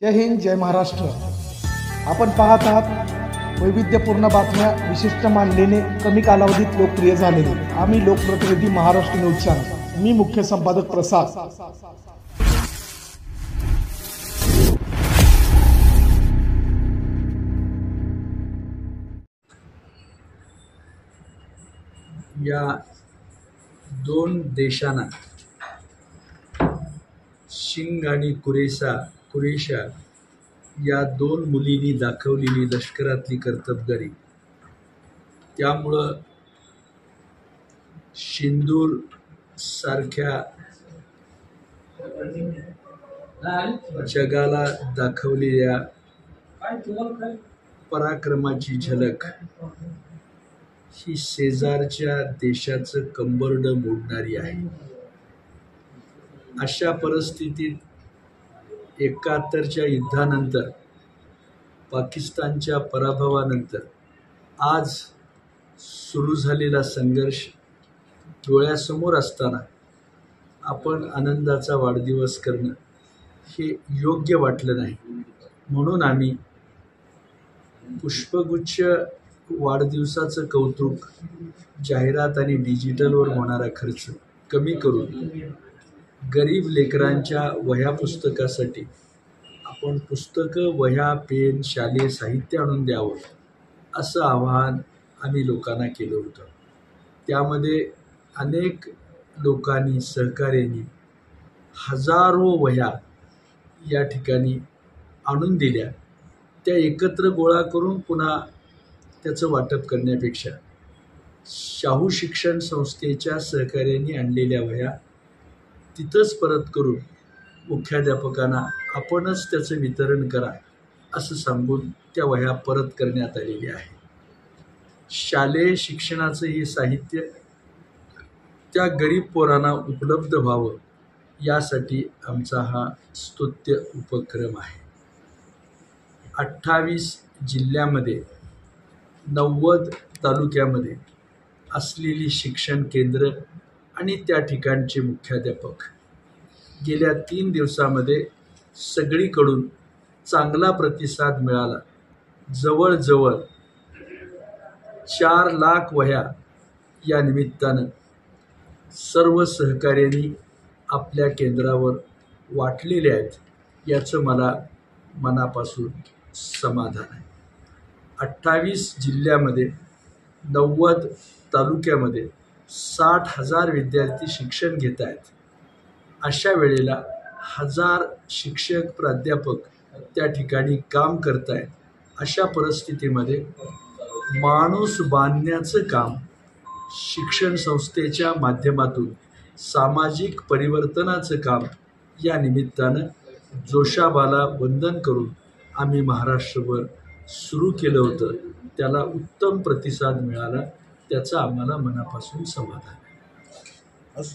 जय हिंद, जय महाराष्ट्र. आपण पाहत आहात वैविध्यपूर्ण बातम्या विशिष्ट मानलेले कमी कालावधीत लोकप्रिय झालेले. आम्ही लोकप्रतिनिधी महाराष्ट्र न्यूज चॅनल. मी मुख्य संपादक प्रसाद. या दोन देशांना शिंग आणि कुरेशा या दोन मुलींनी दाखवलेली लष्करातली कर्तबगारी, त्यामुळं सिंदूर सारख्या जगाला दाखवलेल्या पराक्रमाची झलक ही शेजारच्या देशाचं कंबरड मोडणारी आहे. अशा परिस्थितीत 71च्या युद्धानंतर, पाकिस्तानच्या पराभवानंतर आज सुरू झालेला संघर्ष डोळ्यासमोर असताना आपण आनंदाचा वाढदिवस करणं हे योग्य वाटलं नाही. म्हणून आम्ही पुष्पगुच्छ वाढदिवसाचं कौतुक, जाहिरात आणि डिजिटलवर होणारा खर्च कमी करून गरीब लेकरांच्या वह्या पुस्तकासाठी आपण पुस्तकं, वह्या, पेन, शालेय साहित्य आणून द्यावं असं आवाहन आम्ही लोकांना केलं होतं. त्यामध्ये अनेक लोकांनी, सहकार्यांनी हजारो वह्या या ठिकाणी आणून दिल्या. त्या एकत्र गोळा करून पुन्हा त्याचं वाटप करण्यापेक्षा शाहू शिक्षण संस्थेच्या सहकार्यांनी आणलेल्या वह्या तिथंच परत करून मुख्याध्यापकांना आपणच त्याचं वितरण करा असं सांगून त्या वह्या परत करण्यात आलेल्या आहे. शालेय शिक्षणाचं हे साहित्य त्या गरीब पोरांना उपलब्ध व्हावं यासाठी आमचा हा स्तुत्य उपक्रम आहे. 28 जिल्ह्यामध्ये 90 तालुक्यामध्ये असलेली शिक्षण केंद्र आणि त्या ठिकाणचे मुख्याध्यापक गेल्या 3 दिवसामध्ये सगळीकडून चांगला प्रतिसाद मिळाला. जवळजवळ 4 लाख वह्या या निमित्तानं सर्व सहकार्यांनी आपल्या केंद्रावर वाटलेल्या आहेत. याचं मला मनापासून समाधान आहे. 28 जिल्ह्यामध्ये 90 तालुक्यामध्ये 60,000 विद्यार्थी शिक्षण घेत आहेत. अशा वेळेला 1000 शिक्षक, प्राध्यापक त्या ठिकाणी काम करत आहेत. अशा परिस्थितीमध्ये माणूस बांधण्याचं काम शिक्षण संस्थेच्या माध्यमातून, सामाजिक परिवर्तनाचं काम या निमित्तानं जोशाबाला वंदन करून आम्ही महाराष्ट्रभर सुरू केलं होतं. त्याला उत्तम प्रतिसाद मिळाला. त्याचं आम्हाला मनापासून समाधान आहे.